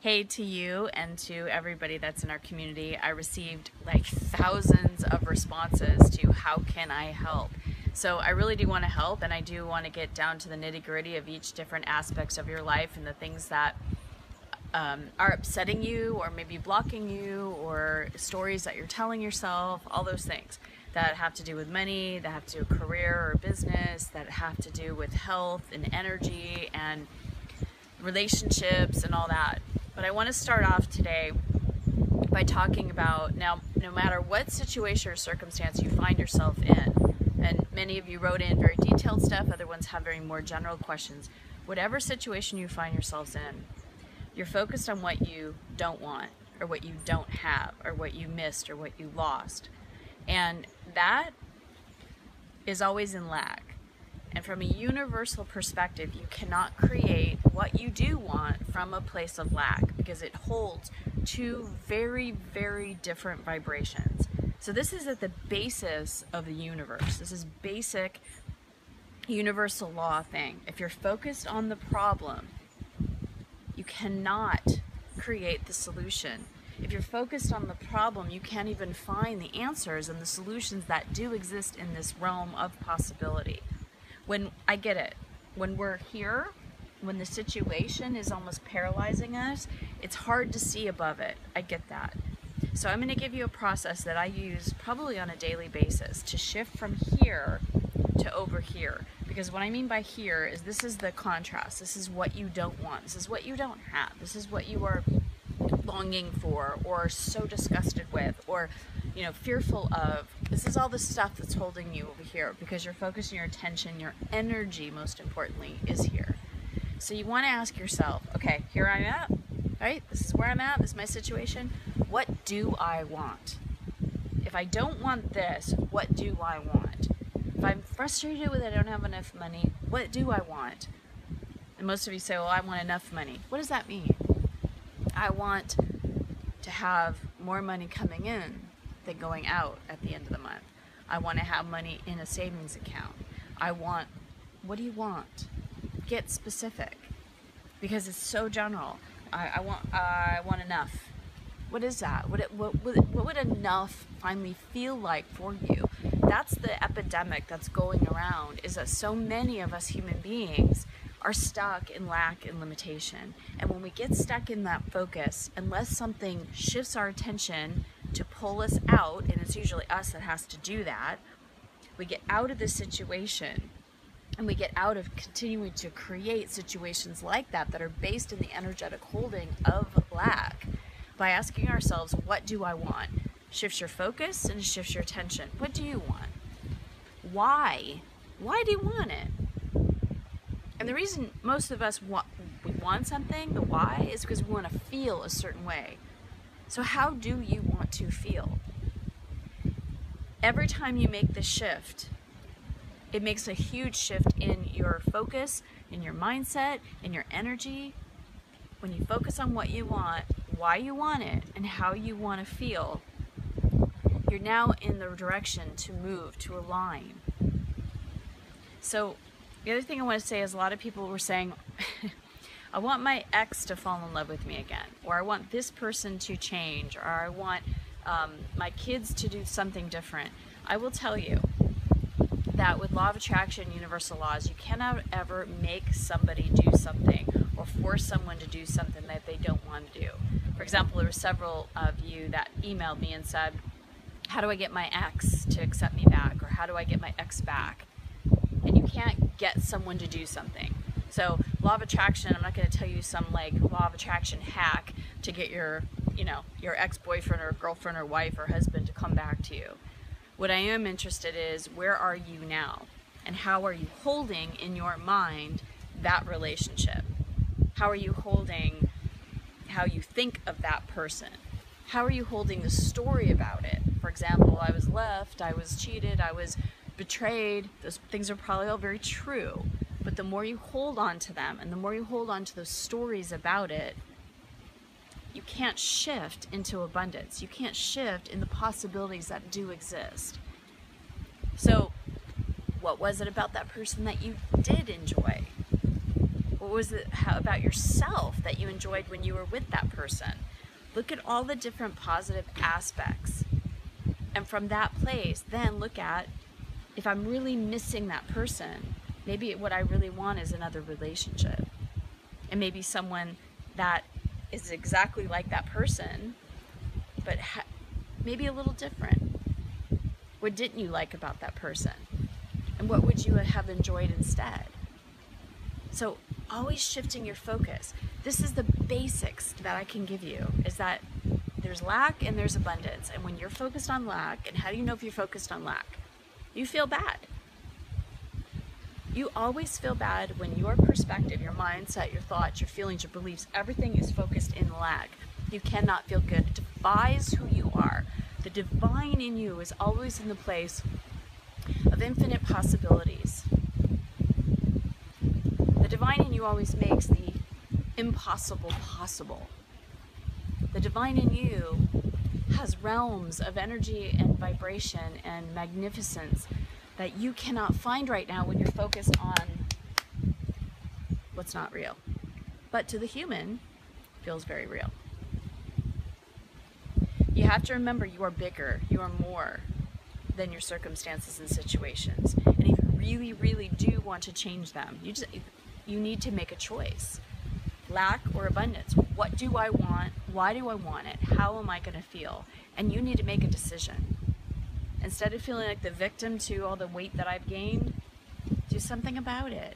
Hey to you and to everybody that's in our community. I received like thousands of responses to how can I help. So I really do want to help, and I do want to get down to the nitty-gritty of each different aspects of your life and the things that are upsetting you or maybe blocking you, or stories that you're telling yourself, all those things that have to do with money, that have to do with career or business, that have to do with health and energy and relationships and all that. But I want to start off today by talking about, now, no matter what situation or circumstance you find yourself in, and many of you wrote in very detailed stuff, other ones have very more general questions. Whatever situation you find yourselves in, you're focused on what you don't want, or what you don't have, or what you missed, or what you lost. And that is always in lack. And from a universal perspective, you cannot create what you do want from a place of lack, because it holds two very, very different vibrations. So this is at the basis of the universe. This is basic universal law thing. If you're focused on the problem, you cannot create the solution. If you're focused on the problem, you can't even find the answers and the solutions that do exist in this realm of possibility. When I get it, when we're here, when the situation is almost paralyzing us, it's hard to see above it. I get that. So I'm going to give you a process that I use probably on a daily basis to shift from here to over here. Because what I mean by here is, this is the contrast. This is what you don't want. This is what you don't have. This is what you are longing for, or so disgusted with, or fearful of. This is all the stuff that's holding you over here, because your focus and your attention, your energy, most importantly, is here. So you want to ask yourself, okay, here I'm at, right? This is where I'm at. This is my situation. What do I want? If I don't want this, what do I want? If I'm frustrated with I don't have enough money, what do I want? And most of you say, well, I want enough money. What does that mean? I want to have more money coming in than going out at the end of the month. I want to have money in a savings account. What do you want? Get specific, because it's so general. I want enough. What is that? What would enough finally feel like for you? That's the epidemic that's going around, is that so many of us human beings are stuck in lack and limitation. And when we get stuck in that focus, unless something shifts our attention to pull us out, and it's usually us that has to do that, we get out of this situation, and we get out of continuing to create situations like that that are based in the energetic holding of lack, by asking ourselves, what do I want? Shifts your focus and shifts your attention. What do you want? Why? Why do you want it? And the reason most of us we want something, the why, is because we want to feel a certain way. So how do you want to feel? Every time you make this shift, it makes a huge shift in your focus, in your mindset, in your energy. When you focus on what you want, why you want it, and how you want to feel, you're now in the direction to move, to align. So the other thing I want to say is, a lot of people were saying, I want my ex to fall in love with me again, or I want this person to change, or I want my kids to do something different. I will tell you that with law of attraction, universal laws, you cannot ever make somebody do something or force someone to do something that they don't want to do. For example, there were several of you that emailed me and said, how do I get my ex to accept me back? Or how do I get my ex back? And you can't get someone to do something. So law of attraction, I'm not going to tell you some like law of attraction hack to get your ex-boyfriend or girlfriend or wife or husband to come back to you. What I am interested is, where are you now? And how are you holding in your mind that relationship? How are you holding how you think of that person? How are you holding the story about it? For example, I was left, I was cheated, I was betrayed. Those things are probably all very true. But the more you hold on to them, and the more you hold on to those stories about it, you can't shift into abundance. You can't shift in the possibilities that do exist. So what was it about that person that you did enjoy? What was it about yourself that you enjoyed when you were with that person? Look at all the different positive aspects. And from that place, then look at, if I'm really missing that person, maybe what I really want is another relationship. And maybe someone that is exactly like that person, but maybe a little different. What didn't you like about that person? And what would you have enjoyed instead? So always shifting your focus. This is the basics that I can give you, is that there's lack and there's abundance. And when you're focused on lack, and how do you know if you're focused on lack? You feel bad. You always feel bad when your perspective, your mindset, your thoughts, your feelings, your beliefs, everything is focused in lack. You cannot feel good. It defies who you are. The divine in you is always in the place of infinite possibilities. The divine in you always makes the impossible possible. The divine in you has realms of energy and vibration and magnificence that you cannot find right now when you're focused on what's not real. But to the human, feels very real. You have to remember you are bigger, you are more than your circumstances and situations. And if you really, really do want to change them, you need to make a choice. Lack or abundance. What do I want? Why do I want it? How am I going to feel? And you need to make a decision. Instead of feeling like the victim to all the weight that I've gained, do something about it.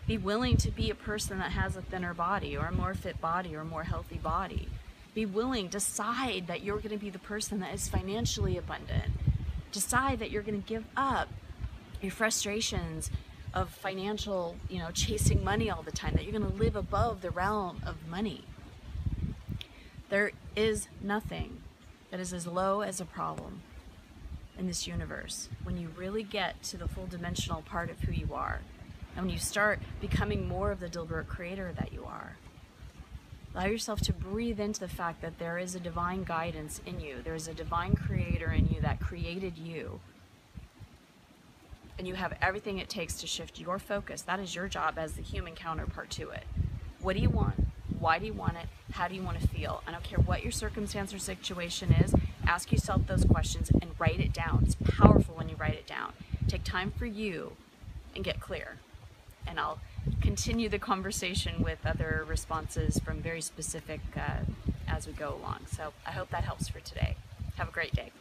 Be willing to be a person that has a thinner body or a more fit body or a more healthy body. Be willing, decide that you're going to be the person that is financially abundant. Decide that you're going to give up your frustrations of financial, chasing money all the time, that you're going to live above the realm of money. There is nothing that is as low as a problem in this universe when you really get to the full dimensional part of who you are, and when you start becoming more of the deliberate creator that you are. Allow yourself to breathe into the fact that there is a divine guidance in you. There is a divine creator in you that created you. And you have everything it takes to shift your focus. That is your job as the human counterpart to it. What do you want? Why do you want it? How do you want to feel? I don't care what your circumstance or situation is. Ask yourself those questions and write it down. It's powerful when you write it down. Take time for you and get clear. And I'll continue the conversation with other responses from very specific as we go along. So I hope that helps for today. Have a great day.